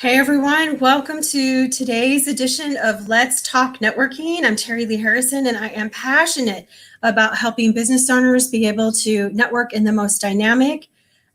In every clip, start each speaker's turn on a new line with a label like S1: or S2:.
S1: Hey everyone, welcome to today's edition of Let's Talk Networking. I'm Terry Lee Harrison, and I am passionate about helping business owners be able to network in the most dynamic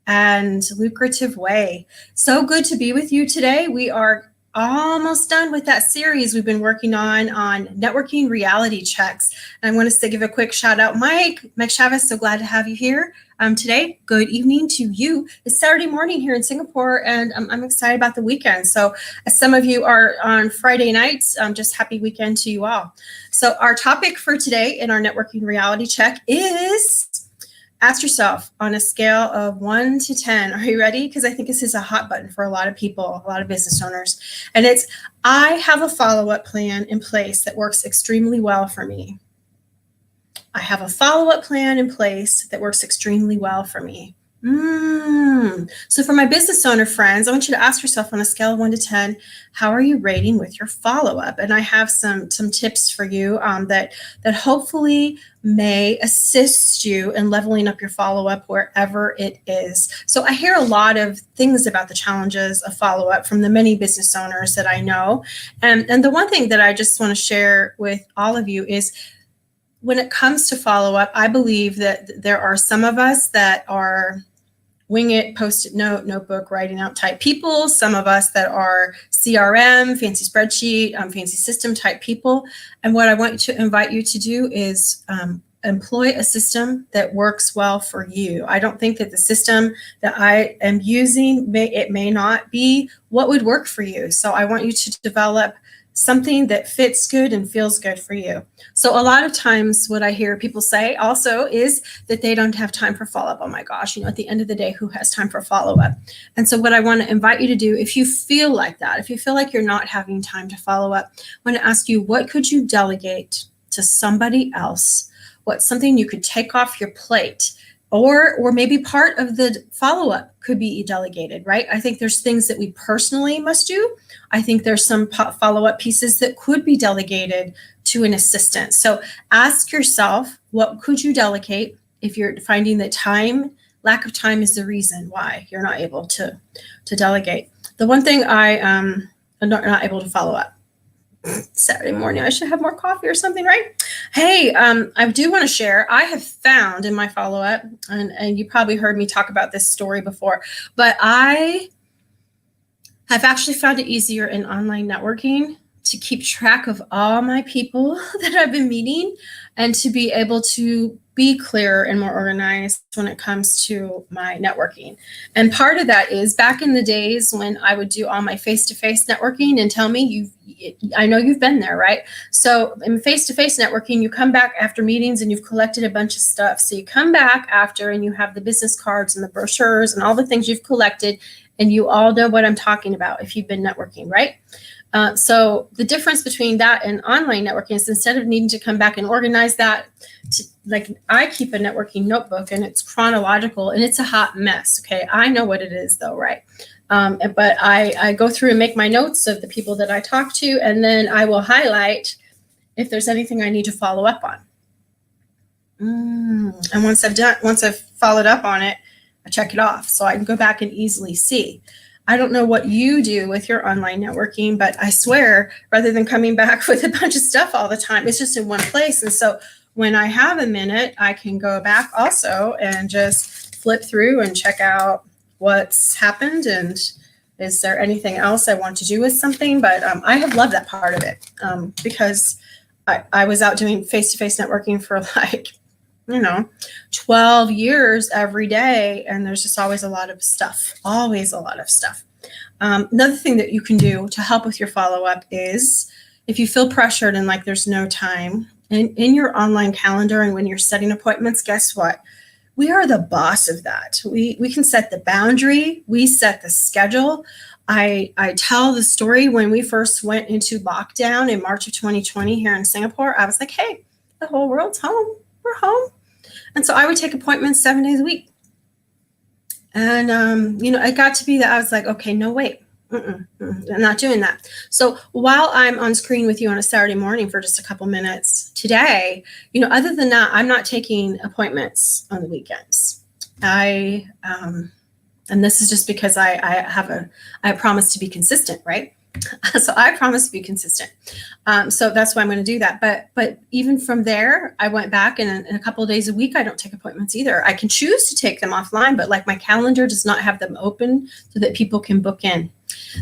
S1: and lucrative way. So good to be with you today. We are almost done with that series we've been working on networking reality checks. And I want to give a quick shout out, Mike Chavez. So glad to have you here today. Good evening to you. It's Saturday morning here in Singapore, and I'm excited about the weekend. So as some of you are on Friday nights, just happy weekend to you all. So our topic for today in our networking reality check is ask yourself on a scale of 1 to 10, are you ready? Because I think this is a hot button for a lot of people, a lot of business owners. And it's, I have a follow-up plan in place that works extremely well for me. I have a follow-up plan in place that works extremely well for me. So for my business owner friends, I want you to ask yourself on a scale of 1 to 10, how are you rating with your follow-up? And I have some tips for you that hopefully may assist you in leveling up your follow-up wherever it is. So I hear a lot of things about the challenges of follow-up from the many business owners that I know. And the one thing that I just want to share with all of you is, when it comes to follow-up, I believe that there are some of us that are wing it, post-it note, notebook, writing out type people. Some of us that are CRM, fancy spreadsheet, fancy system type people. And what I want to invite you to do is employ a system that works well for you. I don't think that the system that I am using, may not be what would work for you. So I want you to develop something that fits good and feels good for you. So a lot of times what I hear people say also is that they don't have time for follow-up. Oh my gosh, at the end of the day, who has time for follow-up? And so what I want to invite you to do, if you feel like that, if you feel like you're not having time to follow up, I want to ask you, what could you delegate to somebody else? What's something you could take off your plate? Or maybe part of the follow-up could be delegated, right? I think there's things that we personally must do. I think there's some follow-up pieces that could be delegated to an assistant. So ask yourself, what could you delegate if you're finding that lack of time is the reason why you're not able to delegate. The one thing I am not able to follow up. Saturday morning, I should have more coffee or something, right? Hey, I do want to share, I have found in my follow-up, and you probably heard me talk about this story before, but I have actually found it easier in online networking to keep track of all my people that I've been meeting and to be able to be clearer and more organized when it comes to my networking. And part of that is back in the days when I would do all my face-to-face networking, and tell me, I know you've been there, right? So in face-to-face networking, you come back after meetings and you've collected a bunch of stuff. So you come back after and you have the business cards and the brochures and all the things you've collected, and you all know what I'm talking about if you've been networking, right? So the difference between that and online networking is, instead of needing to come back and organize that, like I keep a networking notebook and it's chronological and it's a hot mess. Okay. I know what it is though, right? But I go through and make my notes of the people that I talk to, and then I will highlight if there's anything I need to follow up on. And once I've followed up on it, I check it off so I can go back and easily see. I don't know what you do with your online networking, but I swear, rather than coming back with a bunch of stuff all the time, it's just in one place. And so when I have a minute, I can go back also and just flip through and check out what's happened and is there anything else I want to do with something. But I have loved that part of it because I was out doing face-to-face networking for 12 years every day. And there's just always a lot of stuff, Another thing that you can do to help with your follow-up is, if you feel pressured and like there's no time in your online calendar and when you're setting appointments, guess what? We are the boss of that. We can set the boundary. We set the schedule. I tell the story when we first went into lockdown in March of 2020 here in Singapore. I was like, hey, the whole world's home. We're home. And so I would take appointments 7 days a week. And, it got to be that I was like, okay, no, wait, I'm not doing that. So while I'm on screen with you on a Saturday morning for just a couple minutes today, other than that, I'm not taking appointments on the weekends. And this is just because I promise to be consistent, right? So I promise to be consistent. So that's why I'm going to do that. But even from there, I went back and in a couple of days a week, I don't take appointments either. I can choose to take them offline, but like my calendar does not have them open so that people can book in.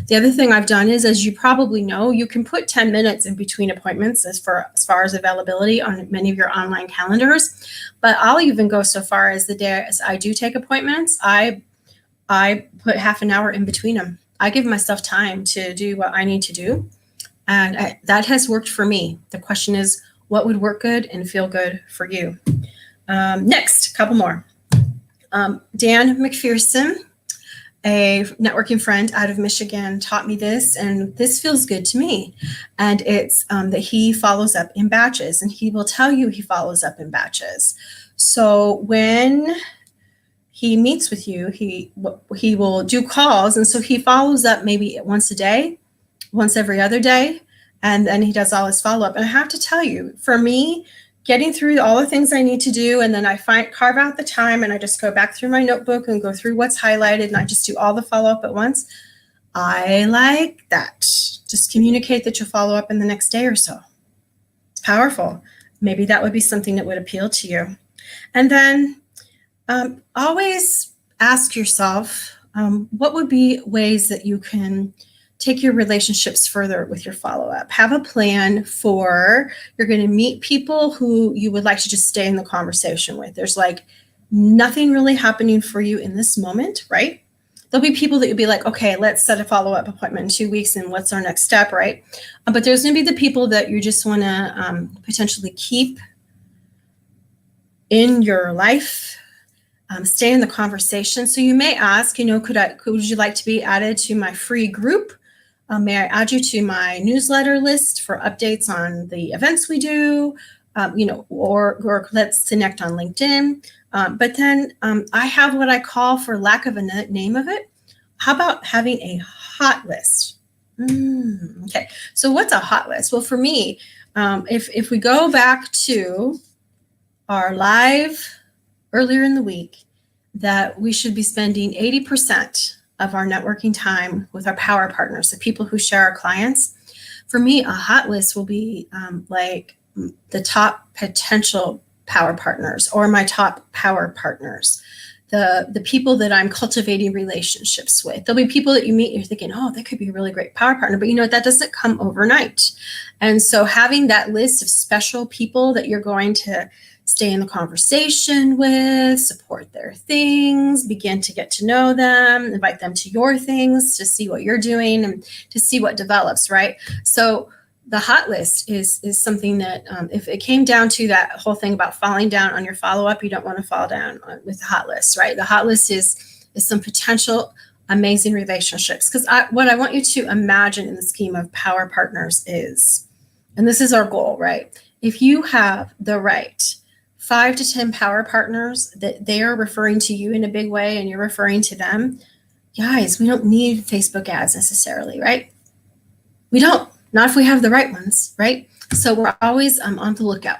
S1: The other thing I've done is, as you probably know, you can put 10 minutes in between appointments as far as availability on many of your online calendars. But I'll even go so far as the day as I do take appointments, I put half an hour in between them. I give myself time to do what I need to do. And that has worked for me. The question is, what would work good and feel good for you? Next, a couple more. Dan McPherson, a networking friend out of Michigan, taught me this, and this feels good to me. And it's that he follows up in batches, and he will tell you he follows up in batches. So when he meets with you, he will do calls, and so he follows up maybe once a day, once every other day, and then he does all his follow-up. And I have to tell you, for me, getting through all the things I need to do, and then I carve out the time, and I just go back through my notebook and go through what's highlighted, and I just do all the follow-up at once. I like that. Just communicate that you'll follow up in the next day or so. It's powerful. Maybe that would be something that would appeal to you. And then always ask yourself, what would be ways that you can take your relationships further with your follow-up? Have a plan for, you're going to meet people who you would like to just stay in the conversation with. There's like nothing really happening for you in this moment, right? There'll be people that you'll be like, okay, let's set a follow-up appointment in 2 weeks and what's our next step, right? But there's going to be the people that you just want to potentially keep in your life, stay in the conversation. So you may ask, would you like to be added to my free group? May I add you to my newsletter list for updates on the events we do? Or let's connect on LinkedIn. But then I have what I call, for lack of a name of it, how about having a hot list? Okay, so what's a hot list? Well, for me, if we go back to our live earlier in the week, that we should be spending 80% of our networking time with our power partners, the people who share our clients. For me, a hot list will be like the top potential power partners, or my top power partners, the people that I'm cultivating relationships with. There'll be people that you meet, you're thinking, oh, that could be a really great power partner, but that doesn't come overnight. And so having that list of special people that you're going to stay in the conversation with, support their things, begin to get to know them, invite them to your things to see what you're doing and to see what develops, right? So the hot list is something that if it came down to that whole thing about falling down on your follow-up, you don't want to fall down with the hot list, right? The hot list is some potential amazing relationships. Because what I want you to imagine in the scheme of power partners is, and this is our goal, right? If you have the right 5 to 10 power partners that they are referring to you in a big way and you're referring to them, guys, we don't need Facebook ads necessarily, right? We don't, not if we have the right ones, right? So we're always on the lookout.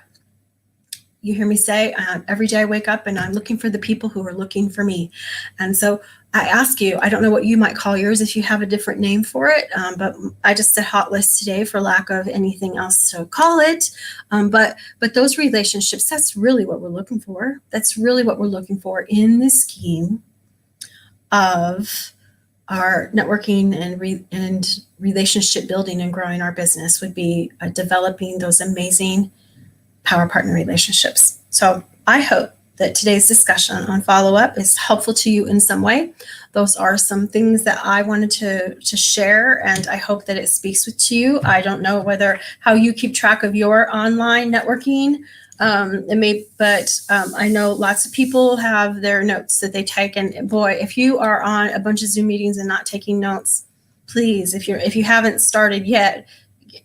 S1: You hear me say, every day I wake up and I'm looking for the people who are looking for me. And so I ask you, I don't know what you might call yours if you have a different name for it, but I just said hot list today for lack of anything else to call it. But those relationships, that's really what we're looking for. That's really what we're looking for in the scheme of our networking and relationship building and growing our business, would be developing those amazing power partner relationships. So I hope that today's discussion on follow-up is helpful to you in some way. Those are some things that I wanted to share, and I hope that it speaks to you. I don't know how you keep track of your online networking, but I know lots of people have their notes that they take. And boy, if you are on a bunch of Zoom meetings and not taking notes, please, if you haven't started yet,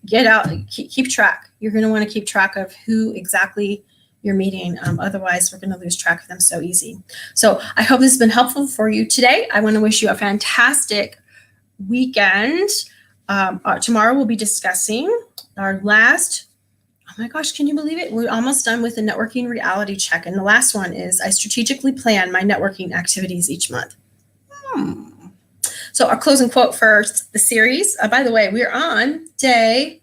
S1: get out, keep track. You're going to want to keep track of who exactly you're meeting. Otherwise, we're going to lose track of them so easy. So I hope this has been helpful for you today. I want to wish you a fantastic weekend. Tomorrow we'll be discussing our last, oh my gosh, can you believe it? We're almost done with the networking reality check. And the last one is, I strategically plan my networking activities each month. So our closing quote for the series, by the way, we're on day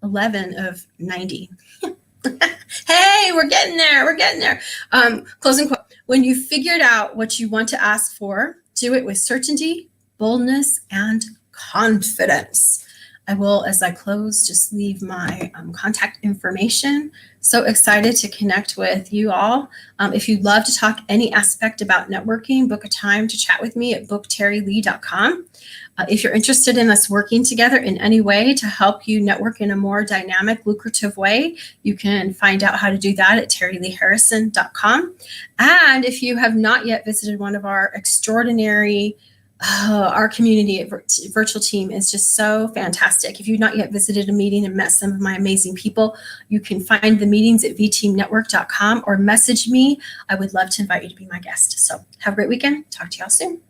S1: 11 of 90. Hey, we're getting there. We're getting there. Closing quote. When you figured out what you want to ask for, do it with certainty, boldness, and confidence. I will, as I close, just leave my contact information. So excited to connect with you all. If you'd love to talk any aspect about networking, book a time to chat with me at bookterrylee.com. If you're interested in us working together in any way to help you network in a more dynamic, lucrative way, you can find out how to do that at terryleeharrison.com. And if you have not yet visited one of our extraordinary our community virtual team is just so fantastic. If you've not yet visited a meeting and met some of my amazing people, you can find the meetings at vteamnetwork.com or message me. I would love to invite you to be my guest. So have a great weekend. Talk to y'all soon.